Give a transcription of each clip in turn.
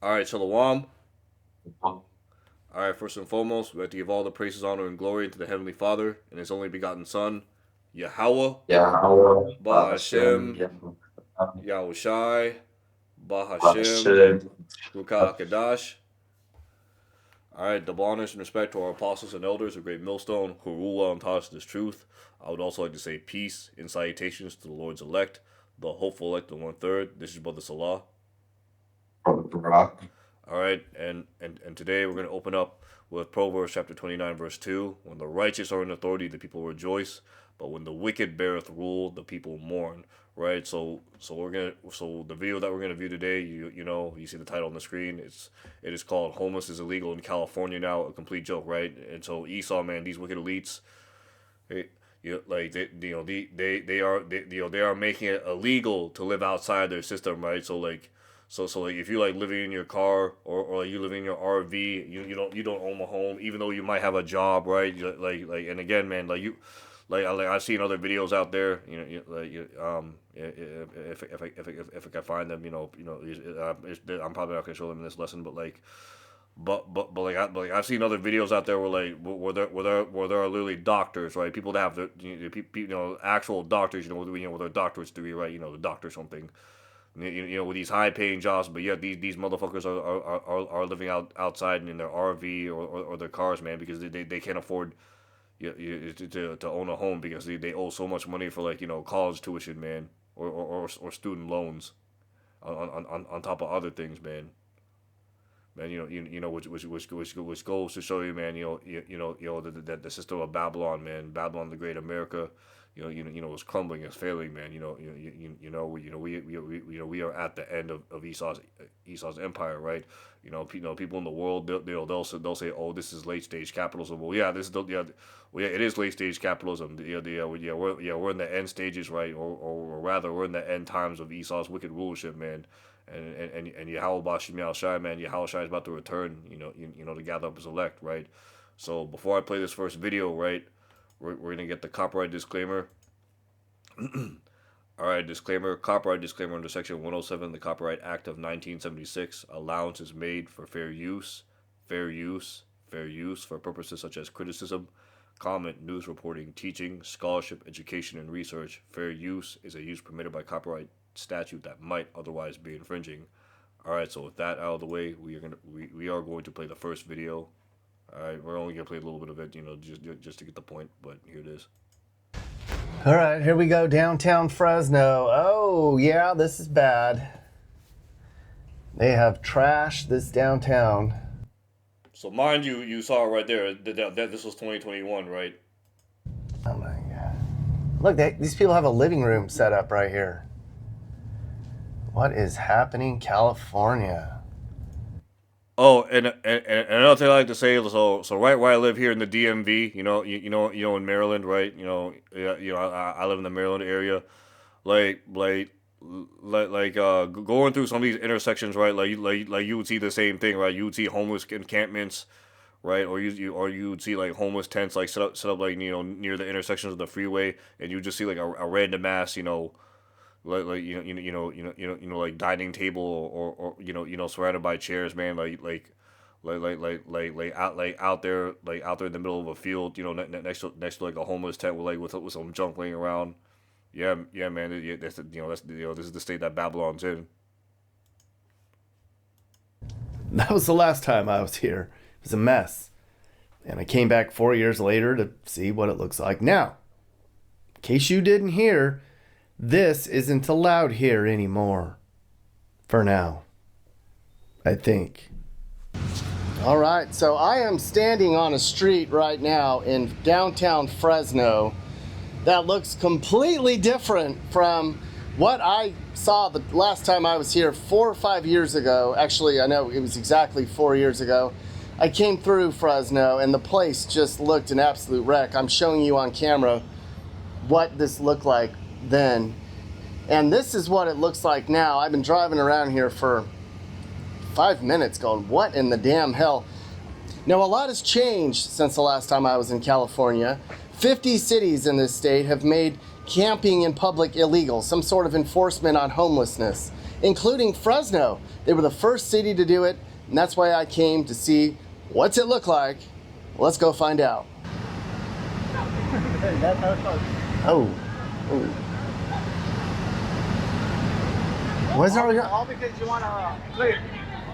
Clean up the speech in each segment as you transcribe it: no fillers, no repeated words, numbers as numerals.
All right, Shalom. All right, first and foremost, we have to give all the praises, honor, and glory to the Heavenly Father and His only begotten Son, Yahweh, Yahweh, Bahashem, Hashem, Yahushai, Bahashem, Hashem. Ruka Kadash. All right, double honors and respect to our apostles and elders of Great Millstone who rule well and taught us this truth. I would also like to say peace and salutations to the Lord's elect, the hopeful elect of 1/3. This is Brother Salah. All right, and today we're going to open up with Proverbs chapter 29, verse 2. When the righteous are in authority, the people rejoice, but when the wicked beareth rule, the people mourn. Right, so the video that we're gonna view today, you see the title on the screen. It is called "Homeless is Illegal in California Now," a complete joke, right? And so Esau, man, these wicked elites, like they are making it illegal to live outside their system, right? So if you like living in your car or you live in your RV, you don't own a home, even though you might have a job, right? And again, man, like I've seen other videos out there, if I can find them, I'm probably not gonna show them in this lesson, but I've seen other videos out there where there are literally doctors, right? People that have actual doctors, with their doctorate degree, right? The doctor something, with these high paying jobs, but yeah, these motherfuckers are living outside in their RV or their cars, man, because they can't afford to own a home because they owe so much money for college tuition, man, or student loans on top of other things, man. Man, which goes to show you, man, the system of Babylon, man, Babylon the Great, America, is crumbling, is failing, man. We are at the end of Esau's empire, right? People in the world, they'll say, oh, this is late stage capitalism. Well, yeah, it is late stage capitalism. We're in the end stages, right? Or rather, we're in the end times of Esau's wicked rulership, man. And Yahweh Bashim Yahushai, man, Yahweh Shai is about to return, to gather up his elect, right? So before I play this first video, right, we're gonna get the copyright disclaimer. All right, disclaimer, copyright disclaimer under Section 107 of the Copyright Act of 1976. Allowance is made for fair use for purposes such as criticism, comment, news reporting, teaching, scholarship, education, and research. Fair use is a use permitted by copyright statute that might otherwise be infringing. All right, so with that out of the way, we are going to play the first video. All right, we're only gonna play a little bit of it, just to get the point. But here it is. All right, here we go, downtown Fresno. Oh, yeah, this is bad. They have trashed this downtown. So mind you, you saw it right there. That this was 2021, right? Oh my God. Look, these people have a living room set up right here. What is happening, California? Oh, and another thing I like to say, so right where I live here in the DMV, in Maryland, right? I live in the Maryland area, going through some of these intersections, right? Like you would see the same thing, right? You would see homeless encampments, right? Or you would see like homeless tents like set up like near the intersections of the freeway, and you just see like a random ass, like dining table or surrounded by chairs, man, out there in the middle of a field, next to like a homeless tent with some junk laying around. Yeah, man. This is the state that Babylon's in. That was the last time I was here. It was a mess. And I came back 4 years later to see what it looks like now. In case you didn't hear, this isn't allowed here anymore. For now. I think. All right, so I am standing on a street right now in downtown Fresno that looks completely different from what I saw the last time I was here 4 or 5 years ago. Actually, I know it was exactly 4 years ago. I came through Fresno and the place just looked an absolute wreck. I'm showing you on camera what this looked like then. And this is what it looks like now. I've been driving around here for 5 minutes going, what in the damn hell? Now, a lot has changed since the last time I was in California. 50 cities in this state have made camping in public illegal, some sort of enforcement on homelessness. including Fresno. They were the first city to do it, and that's why I came to see what's it look like. Let's go find out. That's how it starts. Oh. Oh. What's all All because you want to look.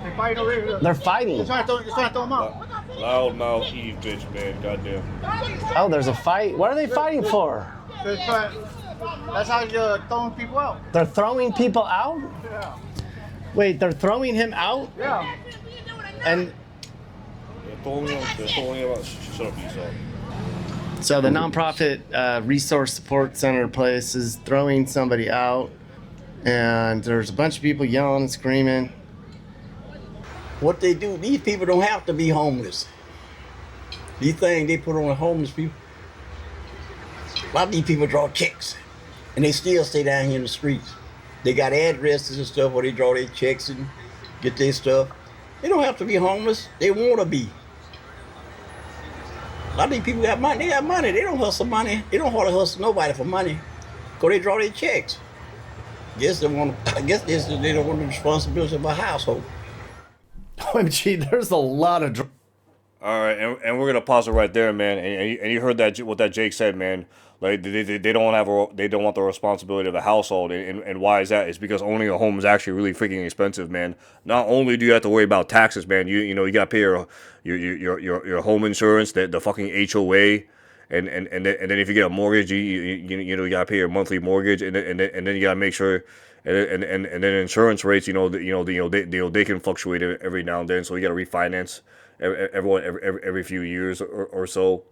They're fighting over here. They're fighting. You're trying to throw them out. Loudmouth Eve, bitch, man. Goddamn. Oh, there's a fight. What are they fighting for? That's how you're throwing people out. They're throwing people out? Yeah. Wait, they're throwing him out? Yeah. And They're throwing him out. Shut up, Esau. so the nonprofit resource support center place is throwing somebody out, and there's a bunch of people yelling and screaming. What they do, these people don't have to be homeless. These things they put on the homeless people. A lot of these people draw checks, and they still stay down here in the streets. They got addresses and stuff where they draw their checks and get their stuff. They don't have to be homeless. They want to be. A lot of these people got money. They got money. They don't hustle money. They don't hardly hustle nobody for money, because they draw their checks. I guess they don't want the responsibility of a household. OMG, there's a lot of. All right, and we're gonna pause it right there, man. And you heard that what that Jake said, man. Like they don't they don't want the responsibility of the household, and why is that? It's because owning a home is actually really freaking expensive, man. Not only do you have to worry about taxes, man. You know you gotta pay your home insurance, the fucking HOA, and then if you get a mortgage, you gotta pay your monthly mortgage, and then you gotta make sure. And then insurance rates, they can fluctuate every now and then, so you got to refinance every few years or so.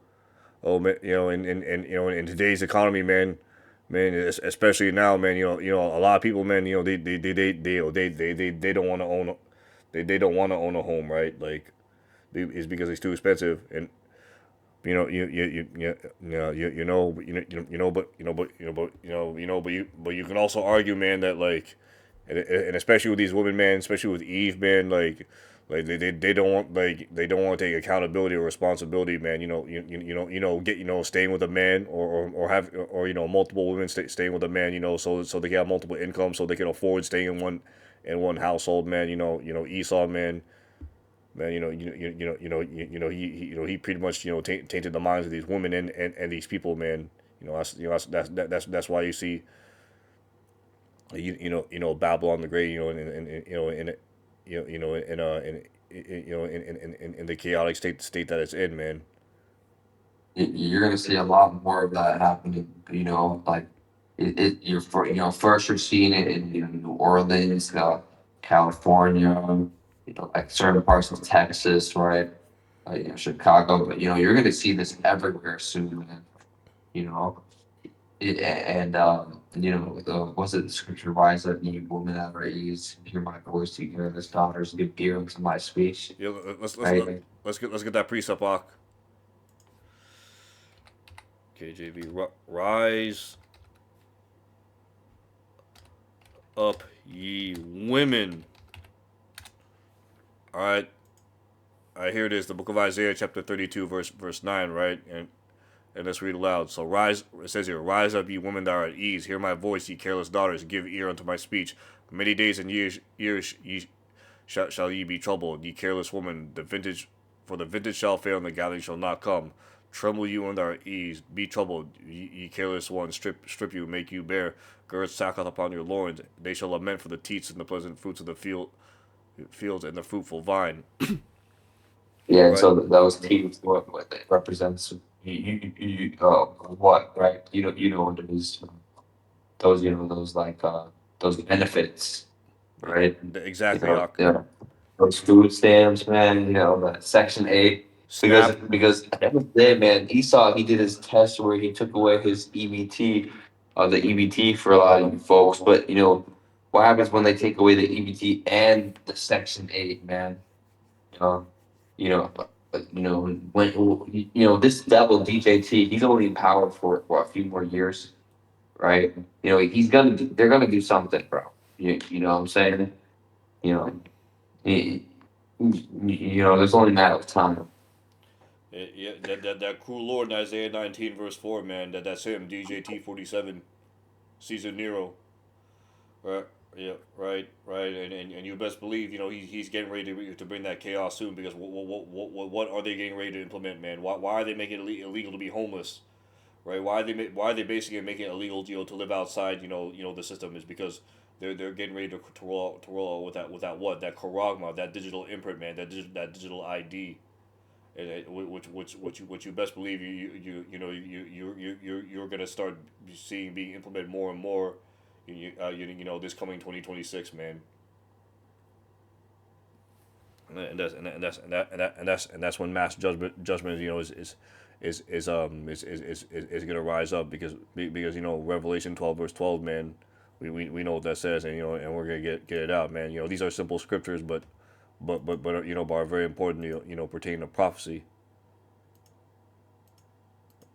Oh man, in today's economy, man, especially now, man, a lot of people, man, they don't want to own, they don't want to own a home, right? Like, it's because it's too expensive, and but you can also argue, man, that like, and especially with these women, man, especially with Eve, man, they don't want they don't want to take accountability or responsibility, man. Staying with a man or have or multiple women staying with a man, so they can have multiple incomes, so they can afford staying in one household, man. Esau, man. Man, he pretty much tainted the minds of these women and these people, man. That's why you see Babylon the Great, in the chaotic state that it's in, man. You're going to see a lot more of that happening. Like first you're seeing it in New Orleans, California, like certain parts of Texas, right? Chicago, but you're going to see this everywhere soon, man. You know, what's it? The scripture, rise up, ye woman at our ease, hear my voice, you hear his daughters, give ear unto my speech. Yeah, Right? let's get that precept, Ak. KJV, rise up, ye women. All right. Here it is, the book of Isaiah, chapter 32, verse 9, right? And let's read aloud. So rise, it says here, rise up, ye women that are at ease. Hear my voice, ye careless daughters. Give ear unto my speech. Many days and years ye shall ye be troubled, ye careless woman. For the vintage shall fail, and the gathering shall not come. Tremble you under our ease. Be troubled, ye careless ones. Strip you, make you bare. Gird sackcloth upon your loins. They shall lament for the teats and the pleasant fruits of the fields and the fruitful vine. Yeah, and Right. so those teams, what it represents, what, right? What it is, those like those benefits, right? Exactly, Ak. Those food stamps, man. The Section 8, because Snap. at the end of the day, man, Esau, he did his test where he took away his EBT, the EBT for a lot of you folks. But what happens when they take away the EBT and the Section 8, man? Um, you know, when this devil DJT, he's only in power for what, a few more years, right? They're gonna do something, bro. You know what I'm saying? You know, he, there's only a matter of time. Yeah, that cruel Lord in Isaiah 19 verse 4, man. That's him, DJT 47, Caesar Nero. Right, Yeah, right, and you best believe he's getting ready to bring that chaos soon because what are they getting ready to implement, man? Why are they making it illegal to be homeless, right? Why are they basically making it illegal to live outside the system is because they're getting ready to roll out with that karagma, that digital imprint, man, that digital ID. And which you best believe you're gonna start seeing being implemented more and more, this coming 2026, man. And that's when mass judgment is gonna rise up because Revelation 12 verse 12, man. We know what that says, and we're gonna get it out, man. These are simple scriptures, but are very important, pertaining to prophecy.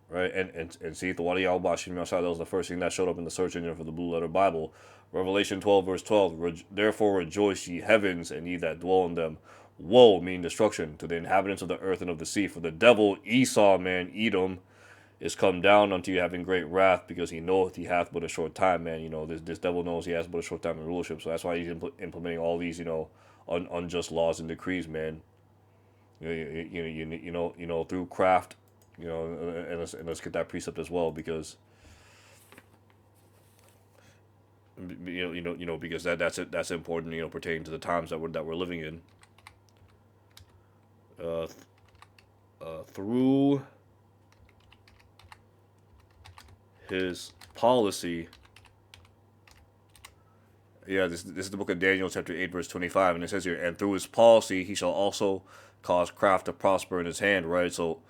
Right? And see, the Wadi al Bashim Yashai, that was the first thing that showed up in the search engine for the Blue Letter Bible. Revelation 12, verse 12. Therefore rejoice, ye heavens, and ye that dwell in them. Woe, meaning destruction, to the inhabitants of the earth and of the sea. For the devil, Esau, man, Edom, is come down unto you having great wrath, because he knoweth he hath but a short time, man. This devil knows he has but a short time in rulership. So that's why he's implementing all these, unjust laws and decrees, man. Through craft, and let's get that precept as well, because because that's important, pertaining to the times that we're living in. Through his policy. Yeah, this is the book of Daniel, chapter 8, verse 25, and it says here, and through his policy he shall also cause craft to prosper in his hand, right? So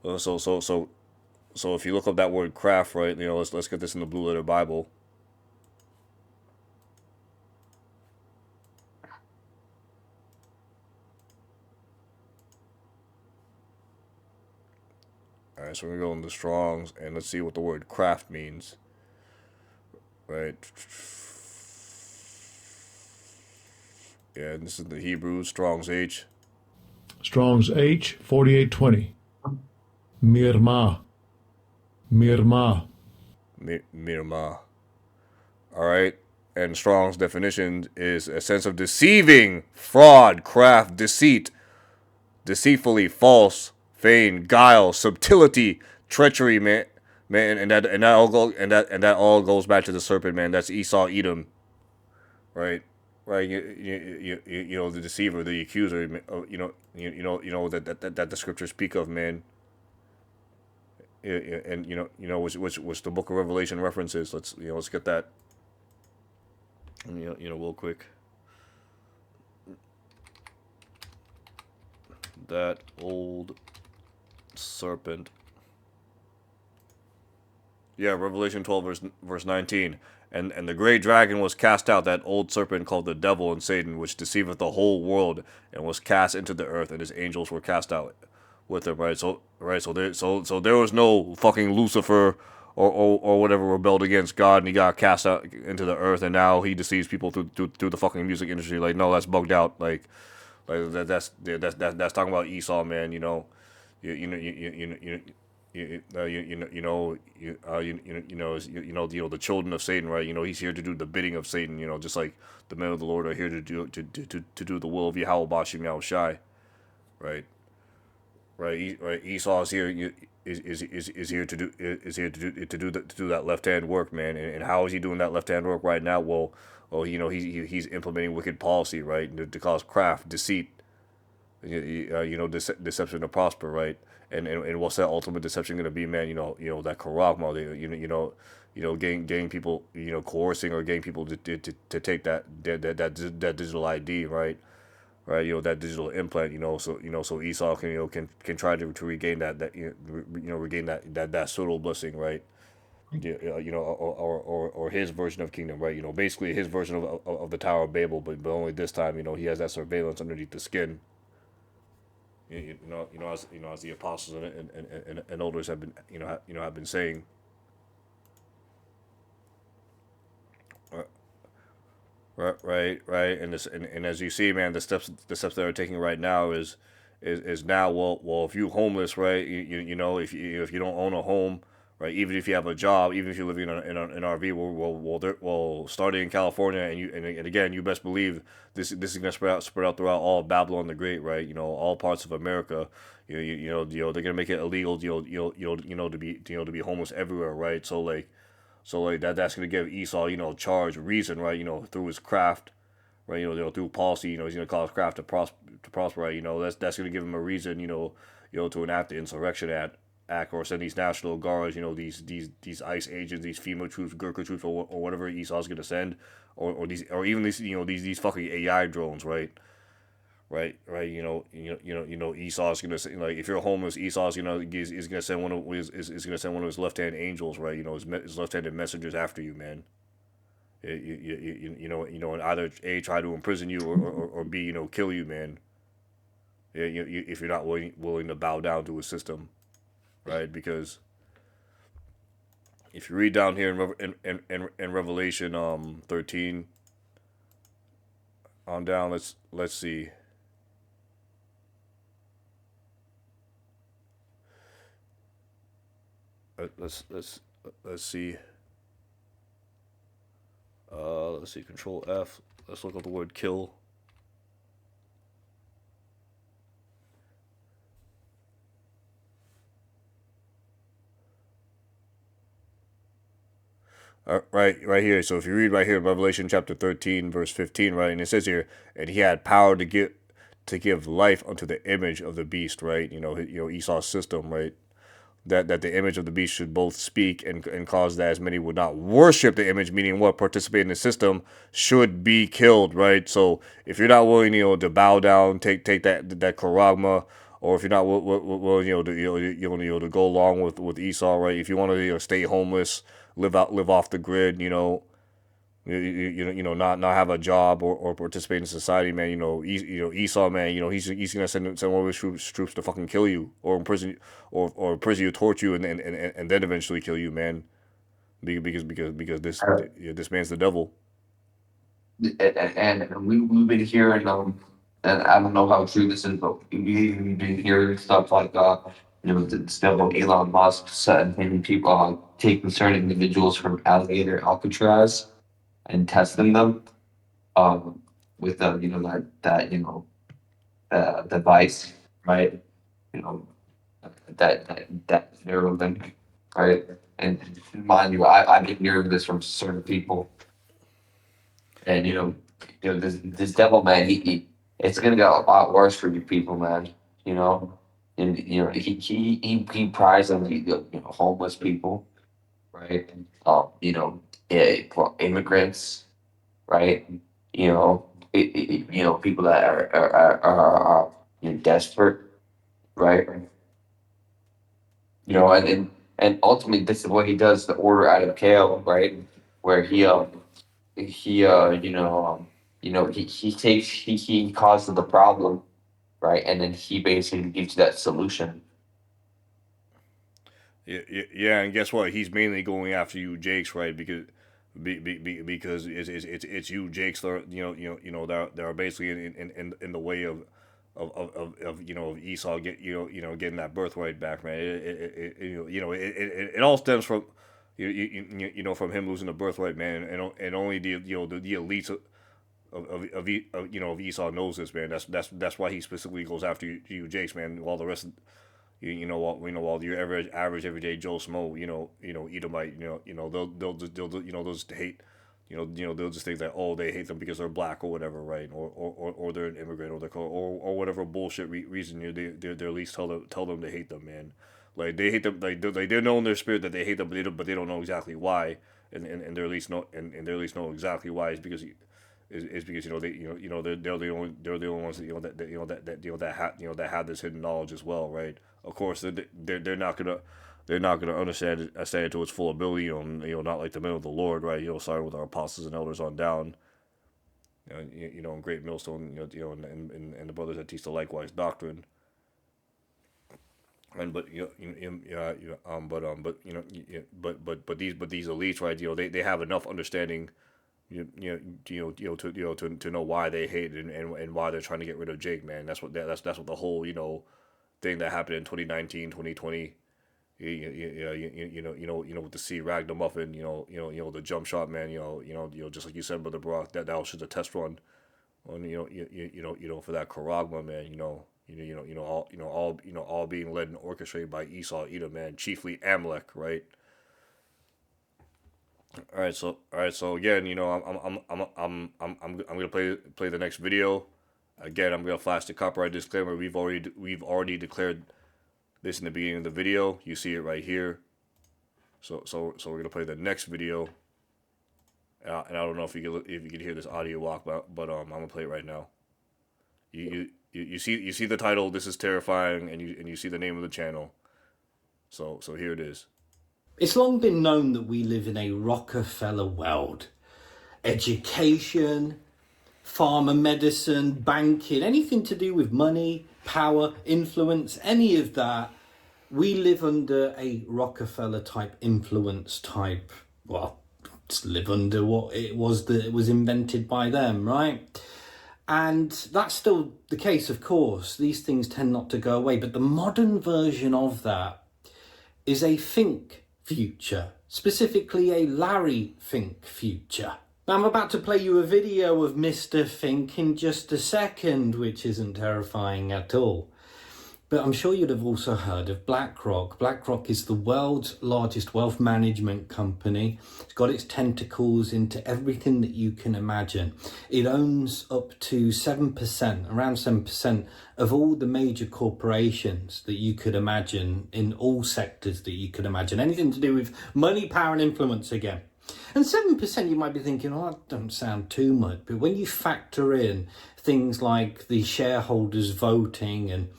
if you look up that word craft, right, let's get this in the Blue Letter Bible. All right, so we're gonna go into Strong's and let's see what the word craft means. Right. Yeah, and this is the Hebrew Strong's H. Strong's H 4820. Mirma. Mirma. Mirma. All right. And Strong's definition is a sense of deceiving, fraud, craft, deceit, deceitfully, false, feign, guile, subtlety, treachery, man, and that all goes back to the serpent, man. That's Esau, Edom, right? Right, the deceiver, the accuser, that the scriptures speak of, man. And which the Book of Revelation references. Let's get that. Real quick. That old serpent. Yeah, Revelation 12, verse 19. And the great dragon was cast out, that old serpent called the devil and Satan, which deceiveth the whole world, and was cast into the earth, and his angels were cast out with him. Right. So there was no fucking Lucifer or whatever rebelled against God, and he got cast out into the earth, and now he deceives people through the fucking music industry. Like, no, that's bugged out. That's talking about Esau, man. The children of Satan, right? He's here to do the bidding of Satan. Just like the men of the Lord are here to do the will of Yahweh Bashim Yahushai, right? Right. Esau is here. Is here to do that left hand work, man. And how is he doing that left hand work right now? Well, he's implementing wicked policy, right, to cause craft, deceit, deception to prosper, right? And what's that ultimate deception going to be, man? That karagma, getting people, coercing or getting people to take that digital ID, right? Right, that digital implant, so Esau can try to regain regain that pseudo blessing, right? Yeah, or his version of kingdom, right? Basically his version of the Tower of Babel, but only this time, he has that surveillance underneath the skin. As the apostles and elders have been, have been saying. Right, and as you see, man, the steps that are taking right now is now, well, if you homeless, right, if you don't own a home, right? Even if you have a job, even if you're living in an RV, starting in California, and again, you best believe this is gonna spread out throughout all of Babylon the Great, right? All parts of America. They're gonna make it illegal, to be homeless everywhere, right? So that's gonna give Esau, charge, reason, right? Through his craft, right? Through policy, he's gonna cause craft to prosper, right? That's gonna give him a reason, to enact the insurrection act or send these national guards, these ICE agents, these FEMA troops, Gurkha troops, or whatever Esau's gonna send, or even these fucking AI drones, right? Right. Esau's gonna say, like, if you're homeless, Esau's is gonna send one of his left hand angels, right? His left handed messengers after you, man. And either A, try to imprison you, or B, kill you, man. If you're not willing to bow down to a system, right? Because if you read down here in Revelation 13 on down, let's see. Let's see. Let's see. Control F. Let's look up the word kill. Right here. So if you read right here, Revelation chapter 13, verse 15, right, and it says here, and he had power to give life unto the image of the beast, right? Esau's system, right? That the image of the beast should both speak and cause that as many would not worship the image, meaning what, participate in the system, should be killed, right? So if you're not willing, to bow down, take that charagma, or if you're not willing, to go along with Esau, right? If you want to, stay homeless, live off the grid, not have a job or participate in society, man. Esau, man. He's gonna send one of his troops to fucking kill you or imprison you, torture you, and then eventually kill you, man. Because this man's the devil. And we've been hearing and I don't know how true this is, but we've been hearing stuff like the stuff of Elon Musk sending people taking certain individuals from alligator Alcatraz and testing them with that device, right? You know that Neuralink, right? And mind you, I've been hearing this from certain people, and this devil man, it's gonna get a lot worse for you people, man. You know, and he prides on homeless people, right? For immigrants, right? People that are desperate, right? And ultimately this is what he does, the order out of Kale, right? Where he causes the problem, right? And then he basically gives you that solution. Yeah, and guess what? He's mainly going after you, Jakes, right? Because it's you, Jakes, that that are basically in the way of Esau getting that birthright back, man. It all stems from from him losing the birthright, man, and only the elites of Esau knows this, man. That's why he specifically goes after you, Jakes, man. While the rest of while your average everyday Joe Smo, Edomite, they'll just hate, they'll just think that, oh, they hate them because they're black or whatever, right? Or they're an immigrant, or they're or whatever bullshit reason they at least tell them to hate them, man. Like, they hate them, like they know in their spirit that they hate them, but they don't know exactly why, and they at least know exactly why. Is because they're the only ones that have this hidden knowledge as well, right? Of course, they're not gonna understand it to its full ability. Not like the men of the Lord, right? Starting with our apostles and elders on down. And Great Millstone, and the brothers that teach the likewise doctrine. And but these elites, right? They have enough understanding, to know why they hate and why they're trying to get rid of Jake, man. That's what the whole thing that happened in 2019, 2020. with the C Ragnamuffin, the jump shot, man, just like you said, brother Brock, that was just a test run on, for that Karagma, man, all being led and orchestrated by Esau, Edom, man, chiefly Amalek, right? All right, so again, I'm gonna play the next video. Again, I'm gonna flash the copyright disclaimer. We've already declared this in the beginning of the video. You see it right here. So we're gonna play the next video. And I don't know if you can hear this audio walk, but I'm gonna play it right now. You see the title. This is terrifying, and you see the name of the channel. So here it is. It's long been known that we live in a Rockefeller world. Education, pharma medicine, banking, anything to do with money, power, influence, any of that, we live under a Rockefeller type influence type, well, just live under what it was that it was invented by them, right? And that's still the case, of course. These things tend not to go away, but the modern version of that is a think future, specifically a Larry Fink future. Now, I'm about to play you a video of Mr. Fink in just a second, which isn't terrifying at all. But I'm sure you'd have also heard of BlackRock. BlackRock is the world's largest wealth management company. It's got its tentacles into everything that you can imagine. It owns up to 7%, around 7% of all the major corporations that you could imagine in all sectors that you could imagine. Anything to do with money, power and influence again. And 7% you might be thinking, oh, that doesn't sound too much. But when you factor in things like the shareholders voting and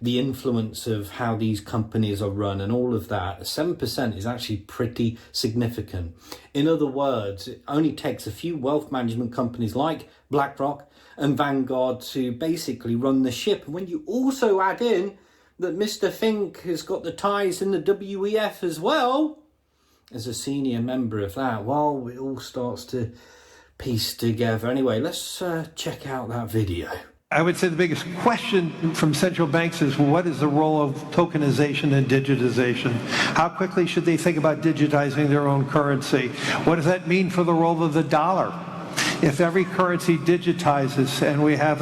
the influence of how these companies are run and all of that, 7% is actually pretty significant. In other words, it only takes a few wealth management companies like BlackRock and Vanguard to basically run the ship. And when you also add in that Mr. Fink has got the ties in the WEF as well, as a senior member of that, well, it all starts to piece together. Anyway, let's check out that video. I would say the biggest question from central banks is what is the role of tokenization and digitization? How quickly should they think about digitizing their own currency? What does that mean for the role of the dollar? If every currency digitizes and we have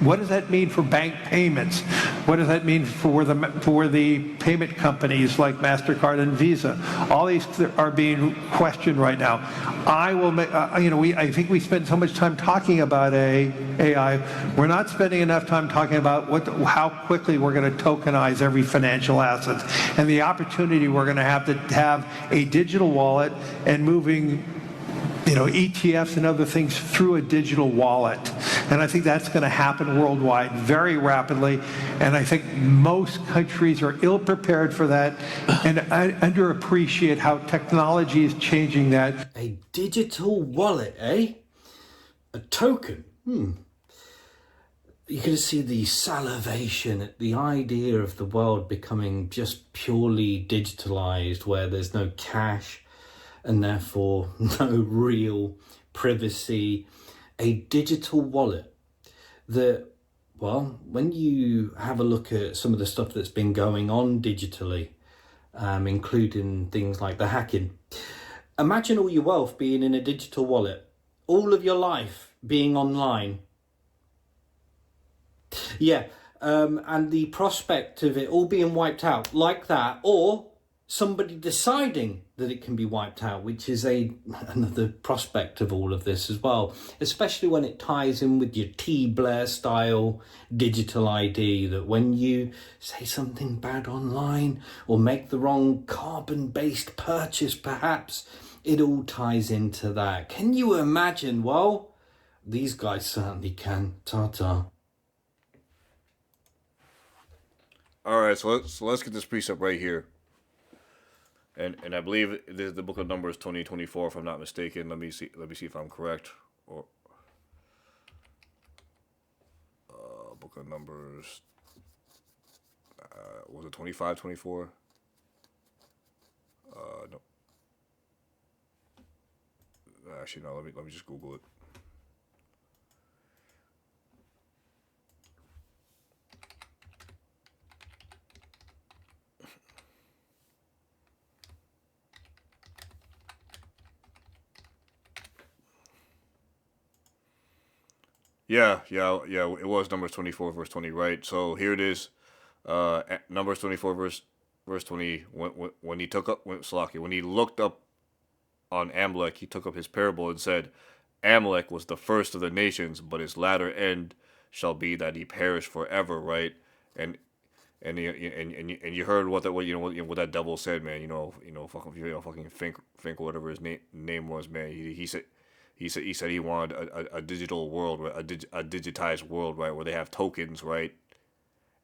what does that mean for bank payments? What does that mean for the payment companies like MasterCard and Visa? All these are being questioned right now. I think we spend so much time talking about AI. We're not spending enough time talking about how quickly we're going to tokenize every financial asset and the opportunity we're going to have a digital wallet and moving ETFs and other things through a digital wallet. And I think that's going to happen worldwide very rapidly. And I think most countries are ill-prepared for that and underappreciate how technology is changing that. A digital wallet, eh? A token? You can see the salivation at the idea of the world becoming just purely digitalized, where there's no cash and therefore no real privacy. A digital wallet that, well, when you have a look at some of the stuff that's been going on digitally, including things like the hacking, imagine all your wealth being in a digital wallet, all of your life being online. Yeah, and the prospect of it all being wiped out like that, or somebody deciding that it can be wiped out, which is another prospect of all of this as well, especially when it ties in with your T. Blair style digital ID, that when you say something bad online or make the wrong carbon-based purchase, perhaps, it all ties into that. Can you imagine? Well, these guys certainly can. Ta-ta. All right, so let's get this precept right here. And I believe the book of Numbers 2024, if I'm not mistaken. Let me see if I'm correct. Or book of Numbers, was it 25, 24? No. Actually, no. Let me just Google it. Yeah. It was Numbers 24 verse 20, right? So here it is. Numbers 24 verse 20. When he took up when Salaki, when he looked up on Amalek, he took up his parable and said, Amalek was the first of the nations, but his latter end shall be that he perish forever, right? And and you heard what that devil said, man. Fucking think whatever his name was, man. He said he wanted a digital world, right? A digitized world, right, where they have tokens, right?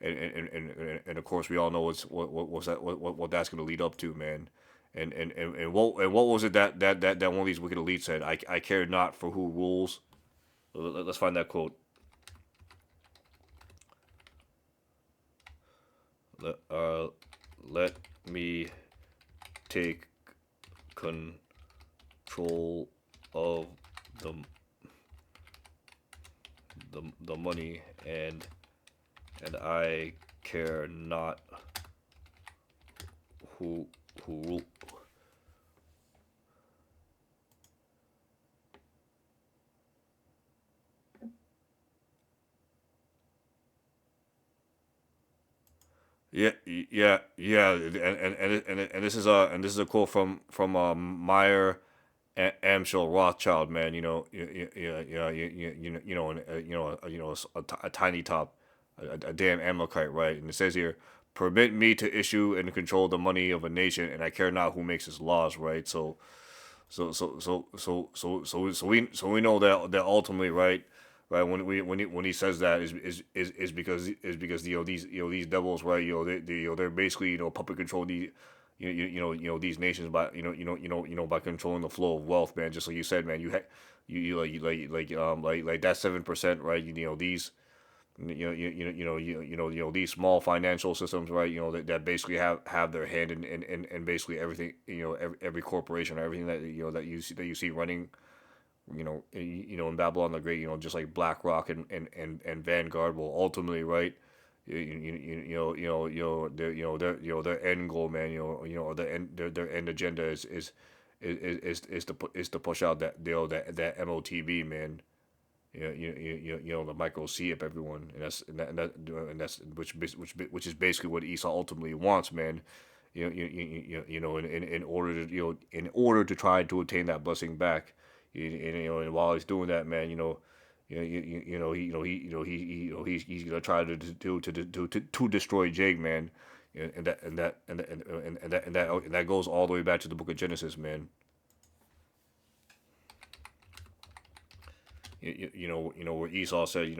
And of course we all know what that's going to lead up to, man. And what was it that one of these wicked elites said? I care not for who rules. Let's find that quote. Let me take control of the the money, and I care not who rule. Yeah, and this is a quote from Meyer Amschel Rothschild, man. A tiny top, a damn Amalekite, right? And it says here, permit me to issue and control the money of a nation, and I care not who makes its laws, right? So we know that ultimately, right? Right, when he says that is because these devils, right, they're basically puppet control these these nations by by controlling the flow of wealth, man. Just like you said, man, like that 7%, right? These these small financial systems, right? That basically have their hand in basically everything. Every corporation, everything that you see running. In Babylon the Great, just like BlackRock and Vanguard will ultimately, right? Their end goal, man. Their end agenda is to push out that MOTB, man. The micro C up everyone, and that's which is basically what Esau ultimately wants, man. In order to try to obtain that blessing back, and while he's doing that, man, he's gonna try to destroy Jake, man, and that goes all the way back to the Book of Genesis, man. Where Esau said, he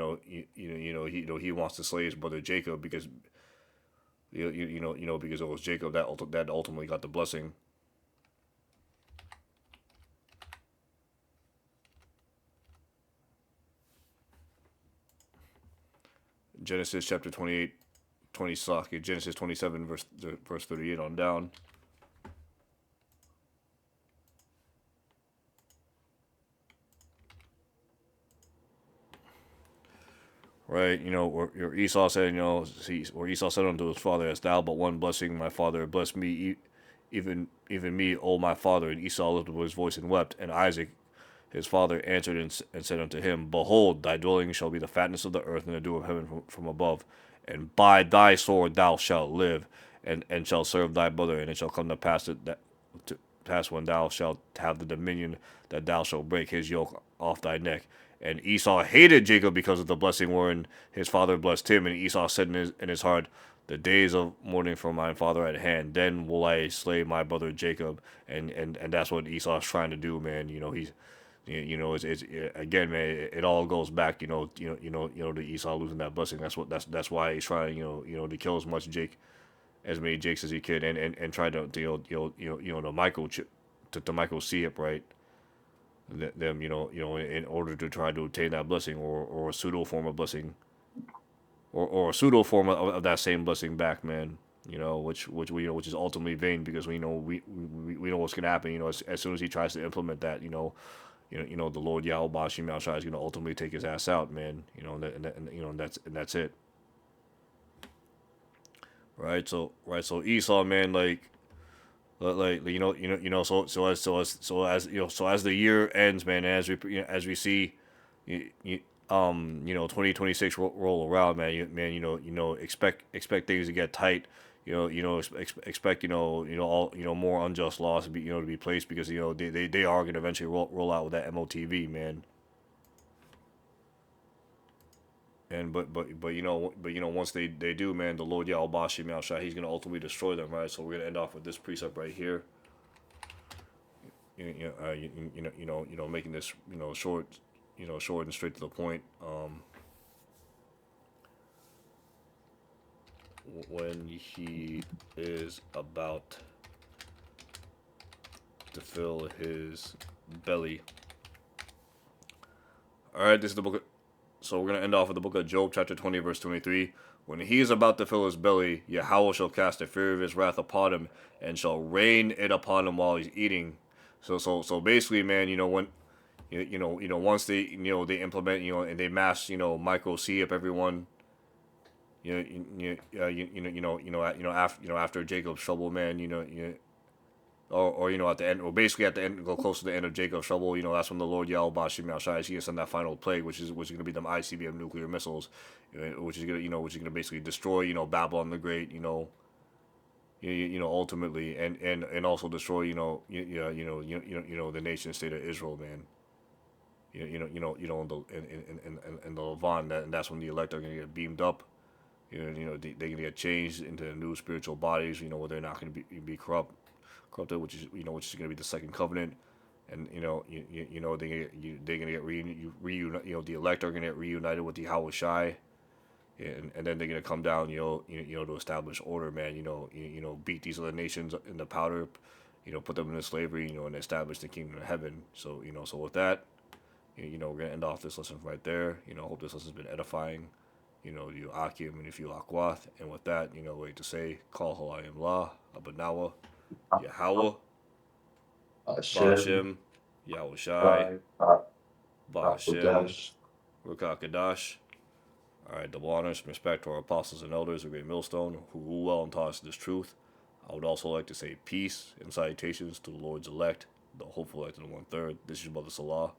wants to slay his brother Jacob because because it was Jacob that ultimately got the blessing. Genesis chapter 28, 20 Genesis 27 verse 38 on down. Right, where Esau said, where Esau said unto his father, "Hast thou but one blessing, my father, bless me, even me, O my father." And Esau lifted up his voice and wept. And Isaac, his father, answered and said unto him, "Behold, thy dwelling shall be the fatness of the earth and the dew of heaven from above. And by thy sword thou shalt live, and shalt serve thy brother. And it shall come to pass to pass when thou shalt have the dominion, that thou shalt break his yoke off thy neck." And Esau hated Jacob because of the blessing wherein his father blessed him. And Esau said in his heart, "The days of mourning for my father at hand. Then will I slay my brother Jacob." And that's what Esau's trying to do, man. He's it's again, man. It all goes back, to Esau losing that blessing. That's why he's trying, to kill as many Jakes as he could, and try to Michael to Michael see it, right. Them, in order to try to obtain that blessing, or a pseudo form of blessing, or a pseudo form of that same blessing back, man. Which is ultimately vain, because we know what's gonna happen. As soon as he tries to implement that, the Lord Yahweh Bashim Yahshua is gonna ultimately take his ass out, man. And that's it. Right. So Esau, man, so as the year ends, man, as we see, 2026 roll around, man. Expect things to get tight. Expect all more unjust laws to be to be placed because they are gonna eventually roll out with that MOTV, man. And once they do, man, the Lord Yahweh Shai, he's gonna ultimately destroy them, right? So we're gonna end off with this precept right here. Making this short, short and straight to the point. When he is about to fill his belly. All right, this is the book. So we're gonna end off with the book of Job, chapter 20, verse 23. When he is about to fill his belly, Yahweh shall cast the fear of his wrath upon him, and shall rain it upon him while he's eating. So basically, man, when once they implement, and they mass, micro C up everyone, after Jacob's trouble, man, or at the end, or basically at the end, go close to the end of Jacob's trouble. That's when the Lord Yahweh Shai is gonna send that final plague, which is gonna be them ICBM nuclear missiles, which is gonna basically destroy Babylon the Great, ultimately, and also destroy the nation state of Israel, man. In the Levant, and that's when the elect are gonna get beamed up. They're gonna get changed into new spiritual bodies. Where they're not gonna be corrupted, which is going to be the second covenant, and they're going to get reunited. The elect are going to get reunited with the Yahweh Shai, and then they're going to come down, to establish order, man. Beat these other nations in the powder, put them into slavery, and establish the kingdom of heaven. So so with that, we're going to end off this lesson right there. Hope this lesson's been edifying. You Akim and if you Akwath, and with that, wait to say, call Halayim La, Abanawa. Yahweh, Ba'ashem, Yahweh Shai, Ba'ashem, Rukakadash. Alright, double honors and respect to our apostles and elders of Great Millstone who rule well and taught us this truth. I would also like to say peace and salutations to the Lord's elect, the hopeful elect of the 1/3. This is your brother Salah.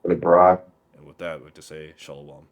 And with that, I'd like to say Shalom.